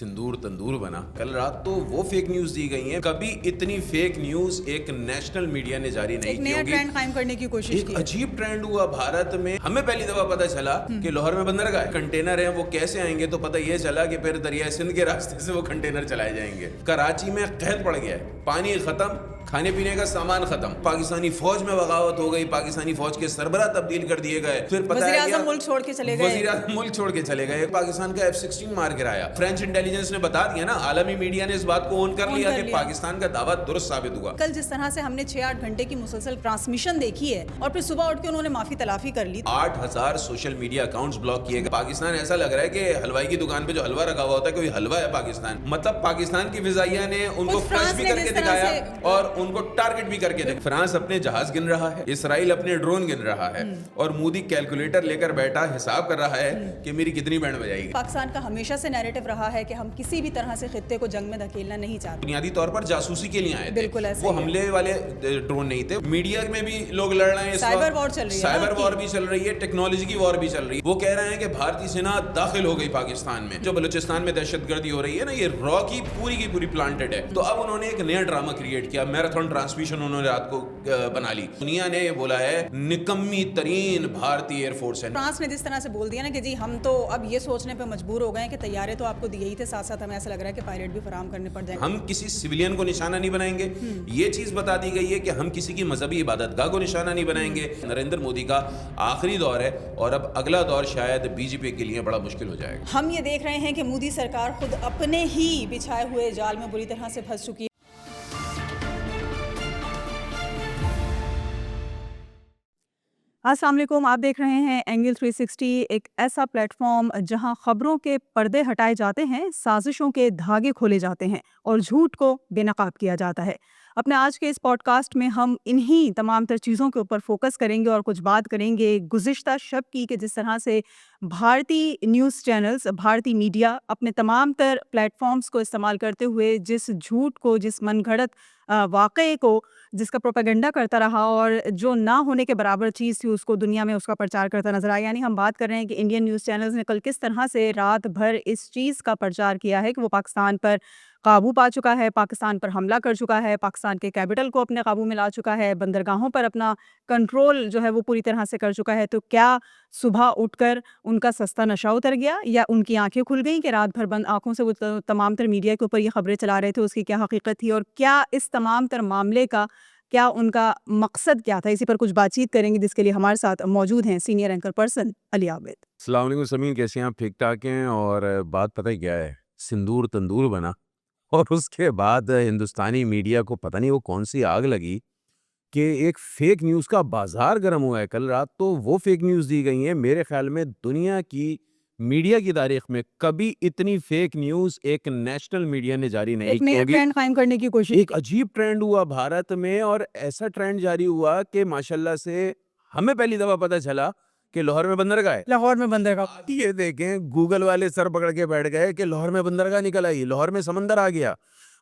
सिंदूर तंदूर बना। कल रात तो वो फेक न्यूज दी गई है, कभी इतनी फेक न्यूज एक नेशनल मीडिया ने जारी नहीं की होगी। ट्रेंड कायम करने की कोशिश एक की। अजीब ट्रेंड हुआ भारत में। हमें पहली दफा पता चला कि लाहौर में बंदरगाह कंटेनर है, वो कैसे आएंगे तो पता ये चला कि फिर दरिया सिंध के रास्ते से वो कंटेनर चलाए जाएंगे। कराची में कहत पड़ गया है, पानी खत्म, खाने पीने का सामान खत्म, पाकिस्तानी फौज में बगावत हो गई, पाकिस्तानी फौज के सरबराह तब्दील कर दिए गए। फिर पता है मुल्क छोड़ के चले गए, वजीर आज़म मुल्क छोड़ के चले गए, पाकिस्तान का F-16 मार गिराया। फ्रेंच इंटेलिजेंस ने बता दिया ना, आलमी मीडिया ने इस बात को ऑन कर लिया कि पाकिस्तान का दावा दुरुस्त साबित हुआ। कल जिस तरह से हमने 6-8 घंटे की मुसलसल ट्रांसमिशन देखी है और फिर सुबह उठ के उन्होंने माफी तलाफी कर ली। 8000 सोशल मीडिया अकाउंट्स ब्लॉक किए गए। पाकिस्तान ऐसा लग रहा है कि हलवाई की दुकान पे जो हलवा रखा हुआ होता है, कोई हलवा है पाकिस्तान। मतलब पाकिस्तान की फिजाइया ने उनको फ्लश भी करके दिखाया और उनको टारगेट भी करके दिखाया। फ्रांस अपने जहाज गिन रहा है, इसराइल अपने ड्रोन गिन रहा है और मोदी कैलकुलेटर लेकर बैठा हिसाब कर रहा है कि मेरी कितनी बैंड बजाएगी। पाकिस्तान का हमेशा से नैरेटिव रहा है कि हम किसी भी तरह से खित्ते को जंग में धकेलना नहीं चाहते। बुनियादी तौर पर जासूसी के लिए आए थे, बिल्कुल ऐसे वो हमले वाले ड्रोन नहीं थे। मीडिया में भी लोग लड़ रहे हैं, साइबर वॉर चल रही है, साइबर वॉर भी चल रही है, टेक्नोलॉजी की वॉर भी चल रही है। वो कह रहे हैं कि भारतीय सेना दाखिल हो गई पाकिस्तान में। जो बलूचिस्तान में दहशतगर्दी हो रही है ना, ये रॉ की पूरी प्लांटेड है। तो अब उन्होंने एक नया ड्रामा क्रिएट किया, मैराथन ट्रांसमिशन उन्होंने रात को बना ली। दुनिया ने बोला है निकम्मी तरीन भारतीय एयरफोर्स है। फ्रांस ने जिस तरह से बोल दिया ना कि जी हम तो अब ये सोचने पे मजबूर हो गए कि तैयारे तो आपको दिए ही थे, साथ साथ हमें ऐसा लग रहा है कि पायलट भी फराम करने पड़ जाएंगे। हम किसी सिविलियन को निशाना नहीं बनाएंगे, ये चीज बता दी गई है कि हम किसी की मजहबी इबादतगाह को निशाना नहीं बनाएंगे। नरेंद्र मोदी का आखिरी दौर है और अब अगला दौर शायद बीजेपी के लिए बड़ा मुश्किल हो जाएगा। हम ये देख रहे हैं कि मोदी सरकार खुद अपने ही बिछाए हुए जाल में बुरी तरह से फंस चुकी है। अस्सलाम वालेकुम, आप देख रहे हैं एंगल 360, एक ऐसा प्लेटफॉर्म जहां खबरों के पर्दे हटाए जाते हैं, साजिशों के धागे खोले जाते हैं और झूठ को बेनकाब किया जाता है। अपने आज के इस पॉडकास्ट में हम इन्हीं तमाम तर चीज़ों के ऊपर फोकस करेंगे और कुछ बात करेंगे गुज़िश्ता शब की कि जिस तरह से भारतीय न्यूज़ चैनल्स, भारतीय मीडिया अपने तमाम तर प्लेटफॉर्म्स को इस्तेमाल करते हुए जिस झूठ को, जिस मनगढ़ंत वाक़े को, जिसका प्रोपेगेंडा करता रहा और जो ना होने के बराबर चीज़ थी उसको दुनिया में उसका प्रचार करता नजर आया। यानी हम बात कर रहे हैं कि इंडियन न्यूज़ चैनल्स ने कल किस तरह से रात भर इस चीज़ का प्रचार किया है कि वो पाकिस्तान पर काबू पा चुका है, पाकिस्तान पर हमला कर चुका है, पाकिस्तान के कैपिटल को अपने काबू में ला चुका है, बंदरगाहों पर अपना कंट्रोल जो है वो पूरी तरह से कर चुका है। तो क्या सुबह उठकर उनका सस्ता नशा उतर गया या उनकी आंखें खुल गई कि रात भर बंद आंखों से वो तमाम तर मीडिया के ऊपर ये खबरें चला रहे थे, उसकी क्या हकीकत थी और क्या इस तमाम तर मामले का क्या उनका मकसद क्या था? इसी पर कुछ बातचीत करेंगे जिसके लिए हमारे साथ मौजूद हैं senior anchor person Ali Abid. अस्सलाम वालेकुम समीन, कैसे हैं आप? ठीक ठाक हैं। और बात पता ही क्या है, सिंदूर तंदूर बना और उसके बाद हिंदुस्तानी मीडिया को पता नहीं वो कौन सी आग लगी कि एक फेक न्यूज़ का बाजार गर्म हुआ है। कल रात तो वो फेक न्यूज़ दी गई है, मेरे ख्याल में दुनिया की मीडिया की तारीख में कभी इतनी फेक न्यूज़ एक नेशनल मीडिया ने जारी नहीं की होगी। ट्रेंड कायम करने की कोशिश, एक अजीब ट्रेंड हुआ भारत में और ऐसा ट्रेंड जारी हुआ कि माशाल्लाह से हमें पहली दफा पता चला कि लाहौर में बंदरगाह है। लाहौर में बंदरगाह, ये देखें, गूगल वाले सर पकड़ के बैठ गए कि लाहौर में बंदरगाह निकल आई, लाहौर में समंदर आ गया।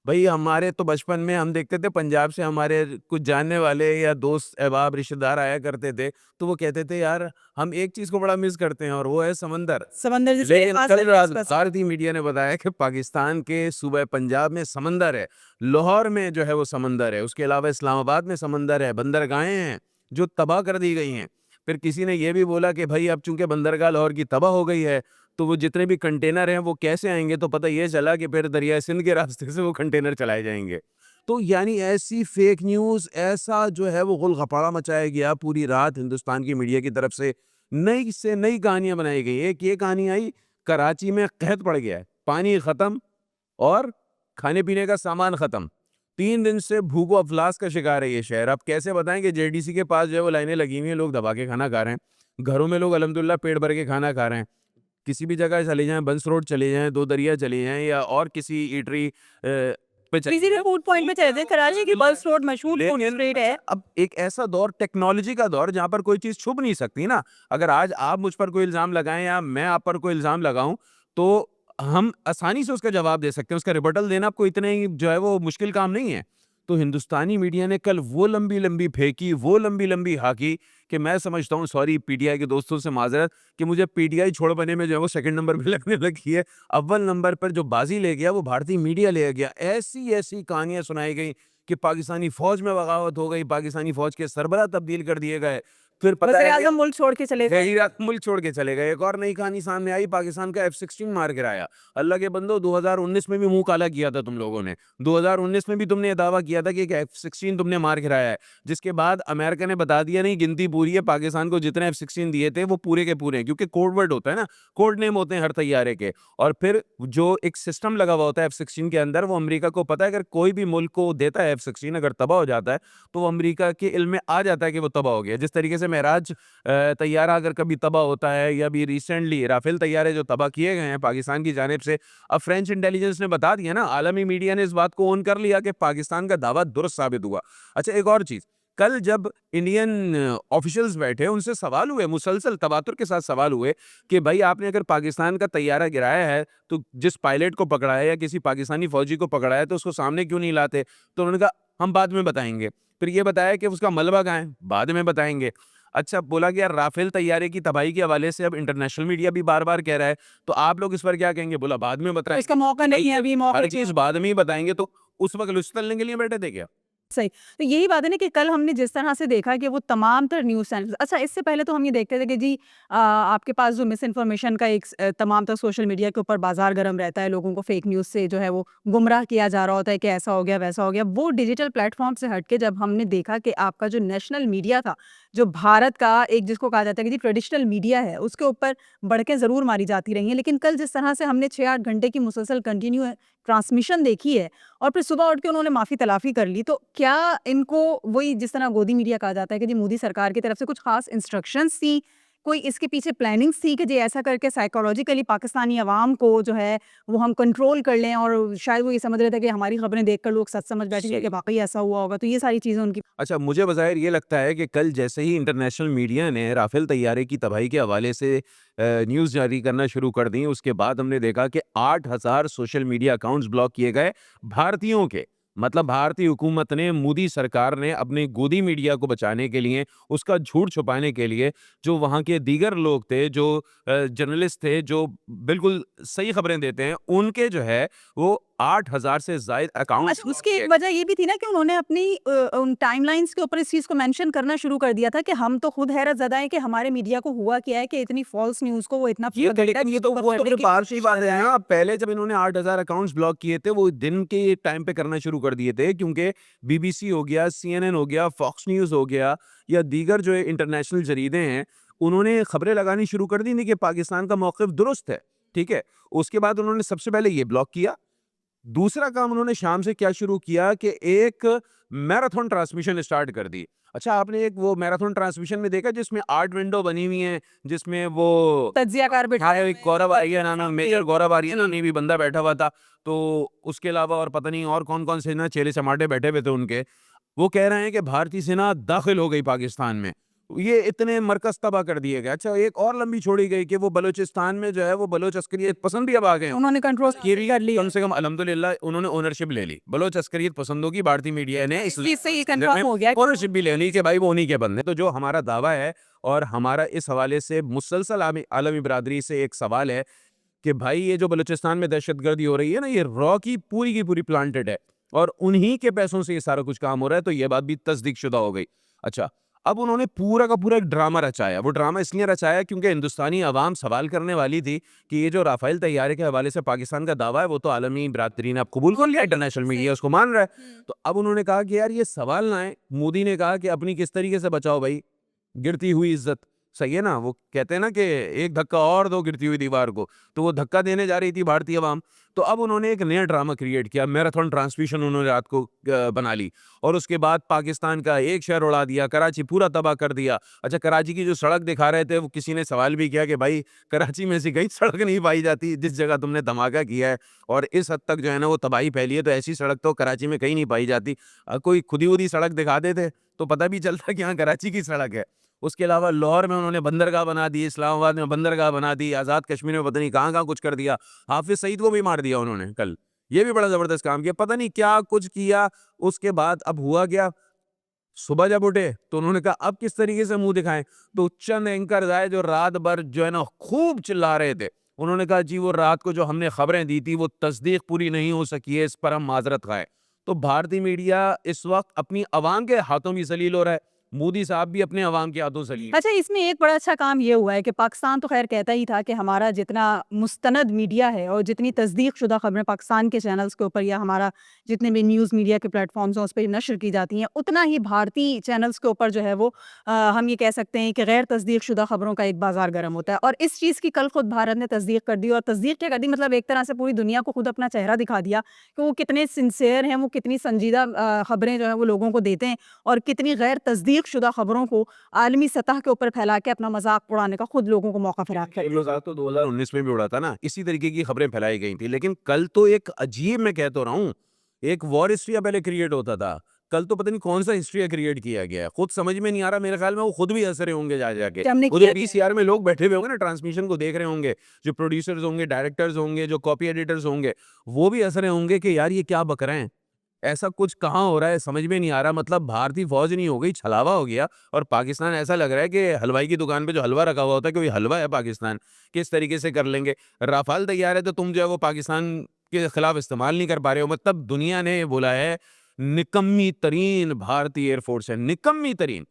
भाई हमारे तो बचपन में हम देखते थे, पंजाब से हमारे कुछ जानने वाले या दोस्त अहबाब रिश्तेदार आया करते थे तो वो कहते थे यार हम एक चीज को बड़ा मिस करते हैं और वो है समंदर। लेकिन कल रात भारतीय मीडिया ने बताया कि पाकिस्तान के सूबे पंजाब में समंदर है, लाहौर में जो है वो समंदर है, उसके अलावा इस्लामाबाद में समंदर है, बंदरगाहें हैं जो तबाह कर दी गई हैं। फिर किसी ने यह भी बोला कि भाई अब चूंकि बंदरगाह लाहौर की तबाह हो गई है तो वो जितने भी कंटेनर हैं वो कैसे आएंगे, तो पता ये चला कि फिर दरिया सिंध के रास्ते से वो कंटेनर चलाए जाएंगे। तो यानी ऐसी फेक न्यूज़, ऐसा जो है वो गुलगप्पारा मचाया गया पूरी रात हिंदुस्तान की मीडिया की तरफ से। नई से नई कहानियां बनाई गई। एक ये कहानी आई, कराची में कहत पड़ गया है, पानी खत्म और खाने पीने का सामान खत्म। 3 दिन से भूखो अफलास का शिकार है ये शहर। अब कैसे बताएं कि जेडीसी के पास जो है वो लाइनें लगी हुई हैं, लोग दबा के खाना खा रहे हैं, घरों में लोग अल्हम्दुलिल्लाह पेट भर के खाना खा रहे हैं। किसी भी जगह चले जाएं, बंस रोड चले जाएं, दो दरिया चले जाएं या और किसी ईटरी फूड पॉइंट में चले जाएं, कराची की बस रोड मशहूर फूड स्ट्रीट है। अब एक ऐसा दौर, टेक्नोलॉजी का दौर, जहां पर कोई चीज छुप नहीं सकती ना। अगर आज आप मुझ पर कोई इल्जाम लगाएं या मैं आप पर कोई इल्जाम लगाऊं तो हम आसानी से उसका जवाब दे सकते हैं, उसका रिबटल देना आपको इतने जो है वो मुश्किल काम नहीं है। तो हिंदुस्तानी मीडिया ने कल वो लंबी-लंबी फेंकी, वो लंबी-लंबी हाँकी कि मैं समझता हूँ, सॉरी पीटीआई के दोस्तों से माज़रत, कि मुझे पीटीआई छोड़-बने में जो है वो सेकंड नंबर पे लगने लगी है। अव्वल नंबर पर जो बाज़ी ले गया वो भारतीय मीडिया ले गया। ऐसी-ऐसी कहानियाँ सुनाई गई कि पाकिस्तानी फ़ौज में बगावत हो गई, पाकिस्तानी फ़ौज के सरबराह तब्दील कर दिए गए। फिर पता वज़ीर है आज़म मुल्क छोड़ के चले गए। यही रात मुल्क छोड़ के चले गए। एक और नई कहानी सामने आई, पाकिस्तान का F-16 मार गिराया। अल्लाह के बंदो, 2019 में भी मुँह काला किया था तुम लोगों ने। 2019 में भी तुमने ये दावा किया था कि एक F-16 तुमने मार गिराया है। जिसके बाद अमेरिका ने बता दिया नहीं, गिनती पूरी है, पाकिस्तान को जितने F-16 दिए थे वो पूरे के पूरे हैं, क्योंकि कोड वर्ड होता है ना, कोड नेम होते हैं हर तैयारे के। और फिर जो एक सिस्टम लगा हुआ होता है F-16 के अंदर, वो अमेरिका को पता है, अगर कोई भी मुल्क को देता है F-16, अगर तबाह हो जाता है, तो वो अमेरिका के इल्म में आ जाता है कि वो तबाह हो गया। जिस तरीके से मेराज तैयारा अगर कभी तबाह होता है, या अभी रिसेंटली राफेल तैयारे जो तबाह किए गए हैं पाकिस्तान की जानिब से, अब फ्रेंच इंटेलिजेंस ने बता दिया ना, आलमी मीडिया ने इस बात को ओन कर लिया कि पाकिस्तान का दावा दुरुस्त साबित हुआ। अच्छा, एक और चीज़, कल जब इंडियन ऑफिशियल्स बैठे, उनसे सवाल हुए, मुसलसल तवातुर के साथ सवाल हुए कि भाई आपने अगर पाकिस्तान का तैयारा गिराया है, तो जिस पायलट को पकड़ा है या किसी पाकिस्तानी फौजी को पकड़ा है, तो उसको सामने क्यों नहीं लाते? तो उन्होंने कहा हम बाद में बताएंगे। फिर ये बताया कि उसका मलबा कहाँ है, बाद में बताएंगे। अच्छा, बोला गया राफेल तैयारे की तबाही के हवाले से अब इंटरनेशनल मीडिया भी बार-बार कह रहा है, तो आप लोग इस पर क्या कहेंगे? बोला बाद में तो बताएंगे। इसका मौका नहीं है, अभी मौका हर चीज़ बाद में ही बताएँगे, तो उस वक़्त लुच तलने के लिए बैठे थे क्या? सही। तो यही बात है ना कि कल हमने जिस तरह से देखा कि वो तमाम तर न्यूज़ चैनल्स, अच्छा इससे पहले तो हम ये देखते थे कि जी आपके पास जो मिस इन्फॉर्मेशन का तमाम तर सोशल मीडिया के ऊपर बाज़ार गर्म रहता है, लोगों को फेक न्यूज़ से जो है वो गुमराह किया जा रहा होता है कि ऐसा हो गया, वैसा हो गया। वो डिजिटल प्लेटफ़ॉर्म से हट के जब हमने देखा कि आपका जो नेशनल मीडिया था, जो भारत का एक जिसको कहा जाता है कि जी ट्रेडिशनल मीडिया है, उसके ऊपर बढ़कें ज़रूर मारी जाती रही हैं। लेकिन कल जिस तरह से हमने 6-8 घंटे की मुसलसल कंटिन्यू ट्रांसमिशन देखी है और फिर सुबह उठ के उन्होंने माफ़ी-तलाफ़ी कर ली। तो क्या इनको वही जिस तरह गोदी मीडिया कहा जाता है कि जी मोदी सरकार की तरफ से कुछ ख़ास इंस्ट्रक्शंस थी, कोई इसके पीछे प्लानिंग्स थी कि जी ऐसा करके साइकोलॉजिकली पाकिस्तानी अवाम को जो है वो हम कंट्रोल कर लें, और शायद वो ये समझ रहे थे कि हमारी खबरें देखकर लोग सच समझ बैठेंगे कि सही। वाक़ई ऐसा हुआ होगा। तो ये सारी चीज़ें उनकी अच्छा, मुझे बज़ाहिर ये लगता है कि कल जैसे ही इंटरनेशनल मीडिया ने राफेल तैयारे की तबाही के हवाले से न्यूज़ जारी करना शुरू कर दी, उसके बाद हमने देखा कि 8,000 सोशल मीडिया अकाउंट्स ब्लॉक किए गए भारतीयों के। मतलब भारतीय हुकूमत ने, मोदी सरकार ने अपनी गोदी मीडिया को बचाने के लिए, उसका झूठ छुपाने के लिए, जो वहाँ के दीगर लोग थे, जो जर्नलिस्ट थे, जो बिल्कुल सही खबरें देते हैं, उनके जो है वो 8,000 से ज़ायद अकाउंट्स अच्छा, ब्लॉक उसकी एक किए। वजह ये भी थी ना कि उन्होंने अपनी उन टाइमलाइन्स के ऊपर इस चीज़ को मेंशन करना शुरू कर दिया था कि हम तो खुद हैरत ज़दा हैं कि हमारे मीडिया को हुआ क्या है कि इतनी फ़ॉल्स न्यूज़ को वो इतना ये तो प्रोपेगेंडा लेकिन ये तो वो तो फिर बात सी बात है ना, पहले जब इन्होंने 8,000 अकाउंट्स ब्लॉक किए थे, वो दिन के टाइम पे करना शुरू कर दिए थे, क्योंकि बीबीसी हो गया, सीएनएन हो गया, फॉक्स न्यूज़ हो गया, या दीगर जो इंटरनेशनल जरीदे हैं, उन्होंने खबरें लगानी शुरू कर दी थी कि पाकिस्तान का मौक़िफ़ दुरुस्त है, ठीक है? उसके बाद उन्होंने सबसे पहले ये ब्लॉक किया। दूसरा काम उन्होंने शाम से क्या शुरू किया कि एक मैराथन ट्रांसमिशन स्टार्ट कर दी। अच्छा, आपने एक वो मैराथन ट्रांसमिशन में देखा जिसमें 8 विंडो बनी हुई हैं, जिसमें वो तज्ज़ियाकार हाँ, बिठाए एक गौरव आर्यन नाम, मेजर गौरव आर्यन नामी भी बंदा बैठा हुआ था। तो उसके अलावा और पता नहीं और कौन-कौन से ना चेले-चमाटे बैठे हुए थे उनके। वो कह रहे हैं कि भारतीय सेना दाखिल हो गई पाकिस्तान में। ये इतने मरकज़ तबाह कर दिए गए। अच्छा, एक और लंबी छोड़ी गई कि वो बलूचिस्तान में जो है वो बलोच अस्करियत पसंद भी अब आ गए हैं। उन्होंने कंट्रोल ये कर लिया। कम से कम अल्हम्दुलिल्लाह उन्होंने ओनरशिप ले ली। बलोच अस्करियत पसंदों की भारतीय मीडिया ने इस चीज़ से ये कंफर्म हो गया। ओनरशिप भी ले ली कि भाई वो उन्हीं के बंदे। तो जो हमारा दावा है, और हमारा इस हवाले से मुसलसल आलमी बिरादरी से एक सवाल है कि भाई ये जो बलूचिस्तान में दहशतगर्दी हो रही है ना, ये रॉ की पूरी प्लांटेड है, और उन्हीं के पैसों से ये सारा कुछ काम हो रहा है, तो ये बात भी तस्दीक शुदा हो गई। अच्छा, अब उन्होंने पूरा का पूरा एक ड्रामा रचाया। वो ड्रामा इसलिए रचाया क्योंकि हिंदुस्तानी अवाम सवाल करने वाली थी कि ये जो राफेल तैयारे के हवाले से पाकिस्तान का दावा है, वो तो आलमी बिरादरी ने अब कबूल कर लिया, इंटरनेशनल मीडिया उसको मान रहा है। तो अब उन्होंने कहा कि यार ये सवाल ना है, मोदी ने कहा कि अपनी किस तरीके से बचाओ भाई, गिरती हुई इज्जत, सही है ना? वो कहते हैं ना कि एक धक्का और दो गिरती हुई दीवार को, तो वो धक्का देने जा रही थी भारतीय अवाम। तो अब उन्होंने एक नया ड्रामा क्रिएट किया, मैराथन ट्रांसमिशन उन्होंने रात को बना ली, और उसके बाद पाकिस्तान का एक शहर उड़ा दिया, कराची पूरा तबाह कर दिया। अच्छा, कराची की जो सड़क दिखा रहे थे, वो किसी ने सवाल भी किया कि भाई कराची में ऐसी कहीं सड़क नहीं पाई जाती जिस जगह तुमने धमाका किया है, और इस हद तक जो है ना वो तबाही फैली है, तो ऐसी सड़क तो कराची में कहीं नहीं पाई जाती। कोई खुदी-वुदी सड़क दिखा देते तो पता भी चलता कि हाँ, कराची की सड़क है। उसके अलावा लाहौर में उन्होंने बंदरगाह बना दी, इस्लामाबाद में बंदरगाह बना दी, आज़ाद कश्मीर में पता नहीं कहाँ-कहाँ कुछ कर दिया। हाफ़िज़ सईद को भी मार दिया उन्होंने कल। ये भी बड़ा जबरदस्त काम किया, पता नहीं क्या कुछ किया। उसके बाद अब हुआ क्या, सुबह जब उठे तो उन्होंने कहा अब किस तरीके से मुंह दिखाएं। तो चंद एंकर आए जो रात भर जो है ना खूब चिल्ला रहे थे। उन्होंने कहा जी वो रात को जो हमने खबरें दी थी वो तस्दीक पूरी नहीं हो सकी है, इस पर हम माजरत खाएं। तो भारतीय मीडिया इस वक्त अपनी अवाम के हाथों भी जलील हो रहा है, मोदी साहब भी अपने अवाम के हाथों जलील। अच्छा, इसमें एक बड़ा अच्छा काम ये हुआ है कि पाकिस्तान तो ख़ैर कहता ही था कि हमारा जितना मुस्तनद मीडिया है और जितनी तस्दीक़शुदा ख़बरें पाकिस्तान के चैनल्स के ऊपर या हमारा जितने भी न्यूज़ मीडिया के प्लेटफ़ॉर्म्स हैं उस पे नश्र की जाती हैं, उतना ही भारतीय चैनल्स के ऊपर जो है वो हम ये कह सकते हैं कि गैर तस्दीक़शुदा ख़बरों का एक बाज़ार गर्म होता है। और इस चीज़ की कल खुद भारत ने तस्दीक़ कर दी, और तस्दीक़ क्या कर दी, मतलब एक तरह से पूरी दुनिया को खुद अपना चेहरा दिखा दिया कि वो कितने सिंसियर हैं, वो कितनी संजीदा ख़बरें जो है वो लोगों को देते हैं, और कितनी गैर तस्दीक़शुदा ख़बरों को आलमी सतह के ऊपर फैला के अपना मज़ाक उड़ाने का खुद लोगों को मौका फराहम कर ये मजाक तो 2019 में भी उड़ा था ना, इसी तरीके की खबरें फैलाई गई थी। लेकिन कल तो एक अजीब, मैं कह तो रहा हूँ, एक वॉर हिस्ट्रिया पहले क्रिएट होता था, कल तो पता नहीं कौन सा हिस्ट्रिया क्रिएट किया गया है, खुद समझ में नहीं आ रहा। मेरे ख्याल में वो खुद भी हंस रहे होंगे जा जाके, कि हमने उधर किया क्या? पीसीआर में लोग बैठे हुए होंगे ना, ट्रांसमिशन को देख रहे होंगे, जो प्रोड्यूसर्स होंगे, डायरेक्टर्स होंगे, जो कॉपी एडिटर्स होंगे, वो भी हंस रहे होंगे कि यार ये क्या बक रहे हैं, ऐसा कुछ कहाँ हो रहा है, समझ में नहीं आ रहा। मतलब भारतीय फौज नहीं हो गई, छलावा हो गया, और पाकिस्तान ऐसा लग रहा है कि हलवाई की दुकान पे जो हलवा रखा हुआ होता है कि वही हलवा है पाकिस्तान, किस तरीके से कर लेंगे। राफाल तैयार है तो तुम जो है वो पाकिस्तान के खिलाफ इस्तेमाल नहीं कर पा रहे हो। मतलब दुनिया ने बोला है निकम्मी तरीन भारतीय एयरफोर्स है, निकम्मी तरीन।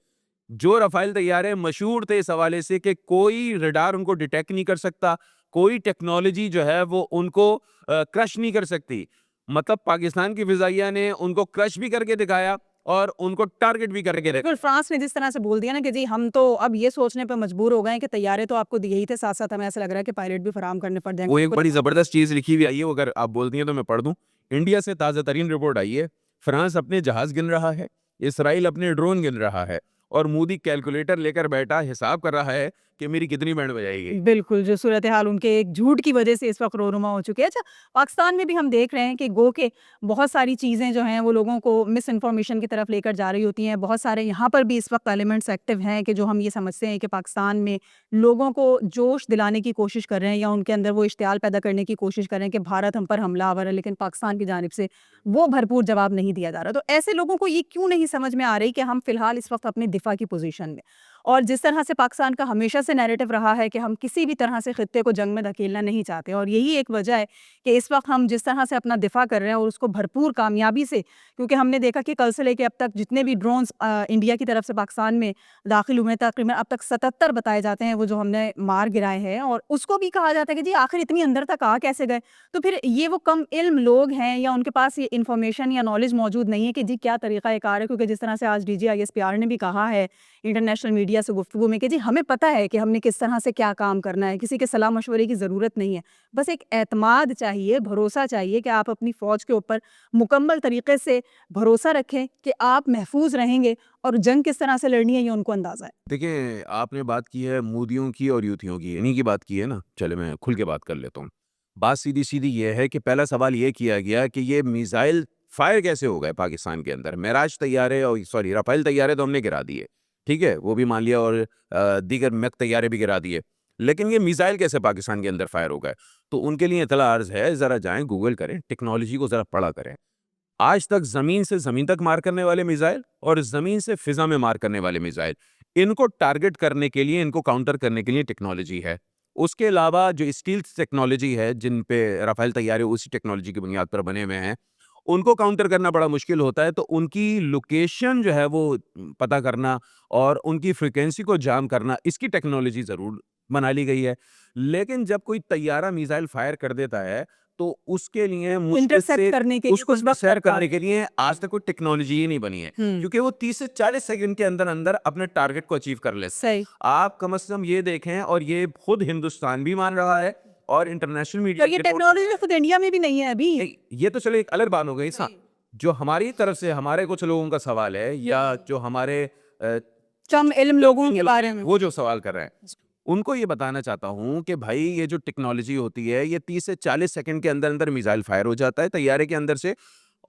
जो रफाल तैयार है मशहूर थे इस हवाले से कि कोई रडार उनको डिटेक्ट नहीं कर सकता, कोई टेक्नोलॉजी जो है वो उनको क्रश नहीं कर सकती। मतलब पाकिस्तान की फिजाइया ने उनको क्रश भी करके दिखाया और उनको टारगेट भी करके दिखाया। बिल्कुल, फ्रांस ने जिस तरह से बोल दिया ना कि जी हम तो अब ये सोचने पे मजबूर हो गए हैं कि तैयारे तो आपको दिए ही थे, साथ-साथ हमें ऐसा लग रहा है कि पायलट भी फराहम करने पड़ वो एक जाएंगे। बड़ी जबरदस्त चीज लिखी हुई आई है, वो अगर आप बोलती हैं तो मैं पढ़ दूं। इंडिया से ताजा तरीन रिपोर्ट आई है, फ्रांस अपने जहाज गिन रहा है, इसराइल अपने ड्रोन गिन रहा है, और मोदी कैलकुलेटर लेकर बैठा हिसाब कर रहा है कि मेरी कितनी बैंड बजाएगी। बिल्कुल, जो सूरत-ए-हाल उनके एक झूठ की वजह से इस वक़्त रो-नुमा हो चुकी है। अच्छा, पाकिस्तान में भी हम देख रहे हैं कि गो के बहुत सारी चीज़ें जो हैं वो लोगों को मिस इन्फॉर्मेशन की तरफ लेकर जा रही होती हैं। बहुत सारे यहाँ पर भी इस वक़्त एलिमेंट्स एक्टिव हैं कि जो हम ये समझते हैं कि पाकिस्तान में लोगों को जोश दिलाने की कोशिश कर रहे हैं या उनके अंदर वो इश्तियाल पैदा करने की कोशिश कर रहे हैं कि भारत हम पर हमलावर है, लेकिन पाकिस्तान की जानिब से वो भरपूर जवाब नहीं दिया जा रहा। तो ऐसे लोगों को ये क्यों नहीं समझ में आ रही कि हम फ़िलहाल इस वक़्त अपने दिफ़ा की पोज़ीशन में, और जिस तरह से पाकिस्तान का हमेशा से नैरेटिव रहा है कि हम किसी भी तरह से खित्ते को जंग में धकेलना नहीं चाहते, और यही एक वजह है कि इस वक्त हम जिस तरह से अपना दिफा कर रहे हैं और उसको भरपूर कामयाबी से, क्योंकि हमने देखा कि कल से लेके अब तक जितने भी ड्रोन्स इंडिया की तरफ से पाकिस्तान में दाखिल हुए हैं, तकरीबन अब तक 77 बताए जाते हैं वो जो हमने मार गिराए हैं, और उसको भी कहा जाता है कि जी आखिर इतनी अंदर तक आ कैसे गए। तो फिर ये वो कम इल्म लोग हैं या उनके पास ये इन्फॉर्मेशन या नॉलेज मौजूद नहीं है कि जी क्या तरीका कार है, क्योंकि जिस तरह से आज DGISPR ने भी कहा है इंटरनेशनल मीडिया से गुफ्तगू में कि जी हमें पता है कि हमने किस तरह से क्या काम करना है, किसी के सलाह मशवरे की ज़रूरत नहीं है। बस एक एतमाद चाहिए, भरोसा चाहिए कि आप अपनी फ़ौज के ऊपर मुकम्मल तरीके से भरोसा रखें कि आप महफूज रहेंगे, और जंग किस तरह से लड़नी है ये उनको अंदाज़ा है। देखिए, आपने बात की है मोदियों की और यूथियों की, इन्हीं की बात की है ना? चले मैं खुल के बात कर लेता हूँ। बात सीधी-सीधी ये है कि पहला सवाल ये किया गया कि ये मिसाइल फायर कैसे हो गए पाकिस्तान के अंदर? मेराज तैयारे और सॉरी राफेल तैयारे तो हमने गिरा दिए, ठीक है? वो भी मान लिया, और दीगर मैक तैयारे भी गिरा दिए। लेकिन ये मिसाइल कैसे पाकिस्तान के अंदर फायर हो गए? तो उनके लिए इत्तला अर्ज़ है, ज़रा जाएँ गूगल करें, टेक्नोलॉजी को ज़रा पढ़ा करें। आज तक ज़मीन से ज़मीन तक मार करने वाले मिसाइल और ज़मीन से फ़िज़ा में मार करने वाले मिसाइल, इनको टारगेट करने के लिए, इनको काउंटर करने के लिए टेक्नोलॉजी है। उसके अलावा जो स्टील्थ टेक्नोलॉजी है, जिन पे राफ़ेल तैयारे उसी टेक्नोलॉजी की बुनियाद पर बने हुए हैं, उनको काउंटर करना बड़ा मुश्किल होता है। तो उनकी लोकेशन जो है वो पता करना और उनकी फ्रीक्वेंसी को जाम करना, इसकी टेक्नोलॉजी ज़रूर बना ली गई है। लेकिन जब कोई तैयारा मिसाइल फायर कर देता है, तो उसके लिए मुश्किल इंटरसेप्ट से करने के लिए उसको कुछ वक़्त सैर लगता करने है। के लिए आज तक कोई टेक्नोलॉजी ही नहीं बनी है, हुँ, क्योंकि वो 30 से 40 सेकंड के अंदर-अंदर अपने टारगेट को अचीव कर लेते हैं। सही। आप कम से कम ये देखें, और ये खुद हिंदुस्तान भी मान रहा है और इंटरनेशनल मीडिया और ये की रिपोर्ट। टेक्नोलॉजी खुद इंडिया में भी नहीं है अभी। नहीं, ये तो चलो एक अलग बात हो गई सा। जो हमारी तरफ से हमारे कुछ लोगों का सवाल है, या जो हमारे अ, कम इल्म लोगों के बारे में। वो जो सवाल कर रहे हैं, उनको ये बताना चाहता हूँ कि भाई ये जो टेक्नोलॉजी होती है, ये 30 से 40 सेकंड के अंदर-अंदर मिसाइल फायर हो जाता है तैयारे के अंदर से,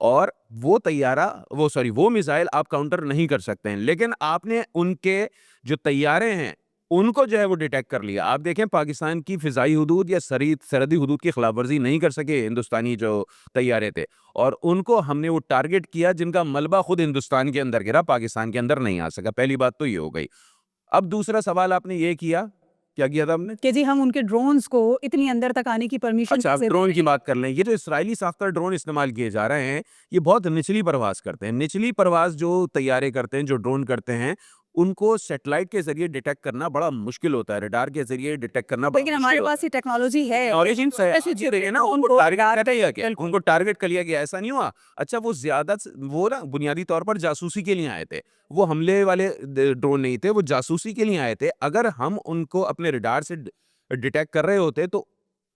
और वो मिसाइल आप काउंटर नहीं कर सकते हैं। लेकिन आपने उनके जो तैयारे हैं, उनको जो है वो डिटेक्ट कर लिया। आप देखें पाकिस्तान की फ़िज़ाई हुदूद या सरहदी हुदूद की खिलाफवर्जी नहीं कर सके हिंदुस्तानी जो तैयारे थे, और उनको हमने वो टारगेट किया जिनका मलबा खुद हिंदुस्तान के अंदर गिरा, पाकिस्तान के अंदर नहीं आ सका। पहली बात तो ये हो गई। अब दूसरा सवाल आपने ये किया, क्या किया था हमने? कि जी हम उनके ड्रोन्स को इतनी अंदर तक आने की परमिशन अच्छा, आप कैसे ड्रोन दें? की बात कर लें। ये जो इसराइली साख्ता ड्रोन इस्तेमाल किए जा रहे हैं, ये बहुत निचली परवाज़ करते हैं। निचली परवाज़ जो तैयारे करते हैं, जो ड्रोन करते हैं, उनको सैटेलाइट के ज़रिए डिटेक्ट करना बड़ा मुश्किल होता है, रडार के ज़रिए डिटेक्ट करना बड़ा लेकिन मुश्किल हमारे होता पास है। ये टेक्नोलॉजी है। ऑरिजिन से ऐसे ये रही है ना, उनको उनको टारगेट रडार कर लिया गया, बिल्कुल। उनको टारगेट कर लिया गया, ऐसा नहीं हुआ। अच्छा, वो ज़्यादा वो ना बुनियादी तौर पर जासूसी के लिए आए थे। वो हमले वाले ड्रोन नहीं थे, वो जासूसी के लिए आए थे। अगर हम उनको अपने रडार से डिटेक्ट कर रहे होते तो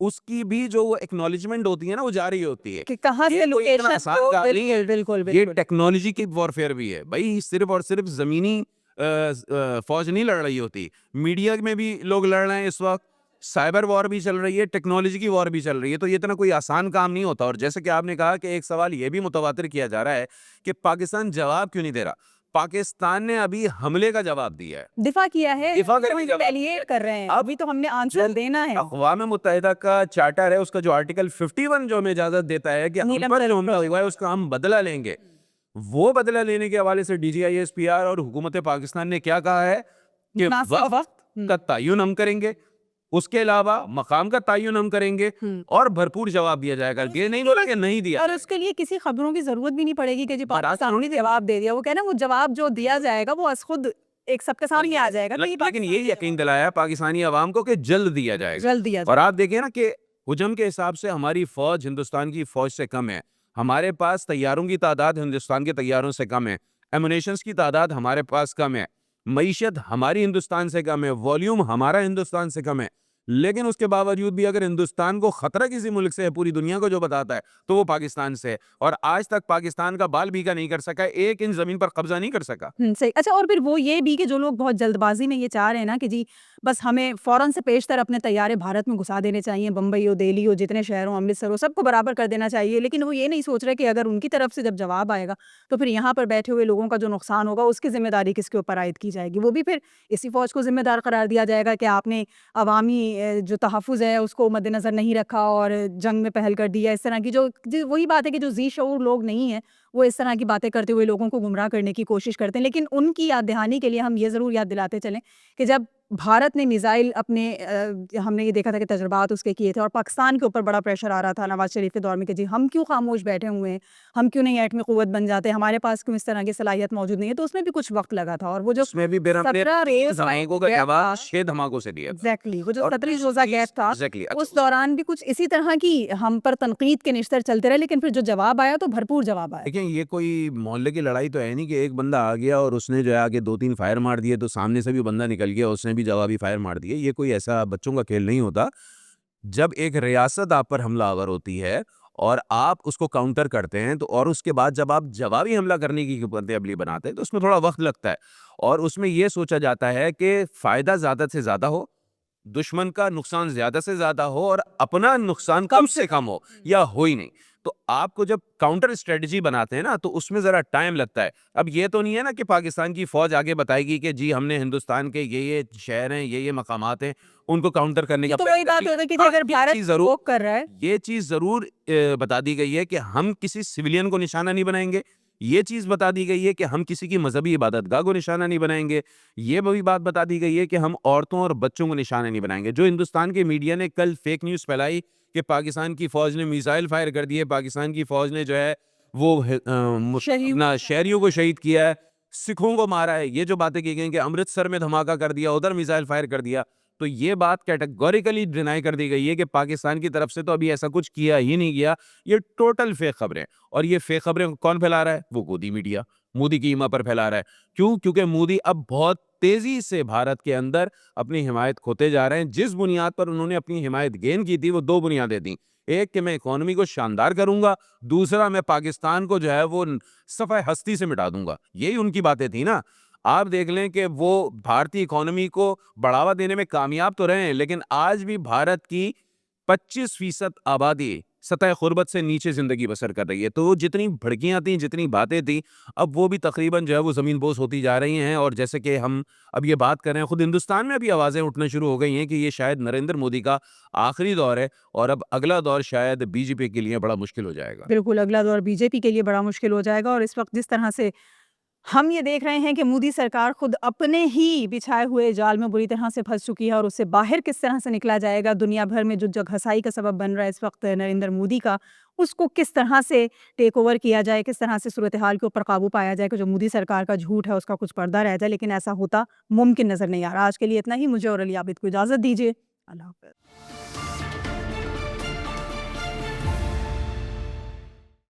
उसकी भी जो एक्नॉलेजमेंट होती है ना, वो जारी होती है। कि कहाँ ये से कोई इतना लोकेशन आसान को काम नहीं है। बिल्कुल, ये बिल्कुल। टेक्नोलॉजी की वॉरफेयर भी है भाई, सिर्फ और सिर्फ जमीनी फौज नहीं लड़ रही होती, मीडिया में भी लोग लड़ रहे हैं इस वक्त, साइबर वॉर भी चल रही है, टेक्नोलॉजी की वॉर भी चल रही है। तो ये इतना कोई आसान काम नहीं होता। और जैसे कि आपने कहा कि एक सवाल ये भी मुतवातिर किया जा रहा है कि पाकिस्तान जवाब क्यों नहीं दे रहा। पाकिस्तान ने अभी हमले का जवाब दिया है, दिफा किया है, दिफा करके जवाब रिटेलिएट कर रहे हैं। अब अभी तो हमने आंसर देना है। अक़वाम मुत्तहिदा का चार्टर है, उसका जो आर्टिकल 51 जो हमें इजाजत देता है कि हम नीलम पर जो हमला हुआ है उसका हम बदला लेंगे, वो बदला लेने के हवाले से DGISPR और हुकूमत पाकिस्तान ने क्या कहा है कि मुनासिब वक्त का तयन हम करेंगे, उसके अलावा मकाम का तयन हम करेंगे और भरपूर जवाब दिया जाएगा। ये नहीं बोला कि नहीं दिया। और उसके लिए किसी खबरों की जरूरत भी नहीं पड़ेगी कि जी पाकिस्तान ने जवाब दे दिया। वो कहना वो जवाब जो दिया जाएगा वो खुद एक सबके सामने आ जाएगा। तो ये लेकिन ये यकीन दिलाया पाकिस्तानी अवाम को कि जल्द दिया जाएगा। जल्द दिया और आप देखिए ना कि हुजम के हिसाब से हमारी फौज हिंदुस्तान की फौज से कम है, हमारे पास तैयारों की तादाद हिंदुस्तान के तैयारों से कम है, एमुनेशंस की तादाद हमारे पास कम है, मईशत हमारी हिंदुस्तान से कम है, वॉल्यूम हमारा हिंदुस्तान से कम है। लेकिन उसके बावजूद भी अगर हिंदुस्तान को खतरा किसी मुल्क से है, पूरी दुनिया को जो बताता है, तो वो पाकिस्तान से है। और आज तक पाकिस्तान का बाल भीगा नहीं कर सका, एक इंच जमीन पर कब्जा नहीं कर सका। सही। अच्छा, और फिर वो ये भी कि जो लोग बहुत जल्दबाजी में ये चाह रहे हैं ना कि जी बस हमें फौरन से पेशतर अपने तैयारे भारत में घुसा देने चाहिए, बम्बई हो, दिल्ली हो, जितने शहर हो, अमृतसर हो, सबको बराबर कर देना चाहिए। लेकिन वो ये नहीं सोच रहे कि अगर उनकी तरफ से जब जवाब आएगा तो फिर यहाँ पर बैठे हुए लोगों का जो नुकसान होगा उसकी जिम्मेदारी किसके ऊपर आयद की जाएगी। वो भी फिर इसी फौज को जिम्मेदार करार दिया जाएगा कि आपने अवामी जो तहफ़्फ़ुज़ है उसको मद्देनज़र नहीं रखा और जंग में पहल कर दिया। इस तरह की जो वही बात है कि जो जी शऊर लोग नहीं हैं वो इस तरह की बातें करते हुए लोगों को गुमराह करने की कोशिश करते हैं। लेकिन उनकी याद दहानी के लिए हम ये ज़रूर याद दिलाते चलें कि जब भारत ने मिसाइल अपने हमने ये देखा था कि तजुर्बात उसके किए थे और पाकिस्तान के ऊपर बड़ा प्रेशर आ रहा था नवाज शरीफ के दौर में कि जी हम क्यों खामोश बैठे हुए हैं, हम क्यों नहीं एटमी क़ुव्वत बन जाते, हमारे पास क्यों इस तरह की सलाहियत मौजूद नहीं है। तो उसमें भी कुछ वक्त लगा था और वो जो उसमें भी बेरहम ने 17 रेस धमाकों का जवाब 6 धमाकों से दिया था। एग्जैक्टली वो जो और 17 रोज़ा गैप था एग्जैक्टली उस दौरान भी कुछ इसी तरह की हम पर तनकीद के निश्तर चलते रहे। लेकिन फिर जो जवाब आया तो भरपूर जवाब आया। देखिए, ये कोई मोहल्ले की लड़ाई तो है नहीं कि एक बंदा आ गया और उसने जो है आके 2-3 फायर मार दिए तो सामने से भी बंदा निकल गया, उसने भी जवाबी फायर मार दिए। ये कोई ऐसा बच्चों का खेल नहीं होता। जब एक रियासत आप पर हमलावर होती है और आप उसको काउंटर करते हैं तो, और उसके बाद जब आप जवाबी हमला करने की अबली बनाते हैं तो उसमें थोड़ा वक्त लगता है। और उसमें ये सोचा जाता है कि फ़ायदा ज़्यादा से ज़्यादा हो, दुश्मन का नुकसान ज़्यादा से ज़्यादा हो और अपना नुकसान कम से कम हो या हो ही नहीं। तो आपको जब काउंटर स्ट्रेटजी बनाते हैं ना तो उसमें ज़रा टाइम लगता है। अब ये तो नहीं है ना कि पाकिस्तान की फ़ौज आगे बताएगी कि जी हमने हिंदुस्तान के ये शहर हैं, ये मकामात हैं, उनको काउंटर करने की तो वही बात होता है कि हाँ, अगर ये भारत चीज़ ज़रूर वोक कर रहा है ये चीज़ ज़रूर बता दी गई है कि हम किसी सिविलियन को निशाना नहीं बनाएंगे। ये चीज़ बता दी गई है कि हम किसी की मजहबी इबादतगाह को निशाना नहीं बनाएंगे। ये भी बात बता दी गई है कि हम औरतों और बच्चों को निशाना नहीं बनाएंगे। जो हिंदुस्तान के मीडिया ने कल फेक न्यूज़ फैलाई कि पाकिस्तान की फ़ौज ने मिसाइल फायर कर दिए, पाकिस्तान की फ़ौज ने जो है वो अपना शहरियों को शहीद किया है, सिखों को मारा है, ये जो बातें की गई कि अमृतसर में धमाका कर दिया, उधर मिसाइल फायर कर दिया, तो ये बात कैटेगोरिकली डिनाई कर दी गई है कि पाकिस्तान की तरफ से तो अभी ऐसा कुछ किया ही नहीं गया। ये टोटल फेक खबरें। और ये फेक खबरें कौन फैला रहा है? वो गोदी मीडिया मोदी की ईमा पर फैला रहा है। क्यों? क्योंकि मोदी अब बहुत तेजी से भारत के अंदर अपनी हिमायत खोते जा रहे हैं। जिस बुनियाद पर उन्होंने अपनी हिमायत गेन की थी वो 2 बुनियादें थी। एक कि मैं इकोनॉमी को शानदार करूंगा, दूसरा मैं पाकिस्तान को जो है वो सफ़े हस्ती से मिटा दूंगा। यही उनकी बातें थी ना। आप देख लें कि वो भारतीय इकोनॉमी को बढ़ावा देने में कामयाब तो रहे हैं, लेकिन आज भी भारत की 25% आबादी सतह ग़ुर्बत से नीचे ज़िंदगी बसर कर रही है। तो जितनी भड़कियाँ थीं, जितनी बातें थीं, अब वो भी तक़रीबन जो है वो ज़मीन-बोस होती जा रही हैं और जैसे कि हम अब ये बात कर रहे हैं, खुद हिंदुस्तान में भी आवाज़ें उठना शुरू हो गई हैं कि ये शायद नरेंद्र मोदी का आखिरी दौर है और अब अगला दौर शायद बीजेपी के लिए बड़ा मुश्किल हो जाएगा। बिल्कुल, अगला दौर बीजेपी के लिए बड़ा मुश्किल हो जाएगा और इस वक़्त जिस तरह से हम ये देख रहे हैं कि मोदी सरकार खुद अपने ही बिछाए हुए जाल में बुरी तरह से फँस चुकी है और उससे बाहर किस तरह से निकला जाएगा, दुनिया भर में जो घसाई का सबब बन रहा है इस वक़्त नरेंद्र मोदी का, उसको किस तरह से टेक ओवर किया जाए, किस तरह से सूरत-ए-हाल के ऊपर काबू पाया जाए कि जो मोदी सरकार का झूठ है उसका कुछ पर्दा रह जाए, लेकिन ऐसा होता मुमकिन नज़र नहीं आ रहा। आज के लिए इतना ही, मुझे और अली आबिद को इजाज़त दीजिए। अल्लाह हाफ़िज़।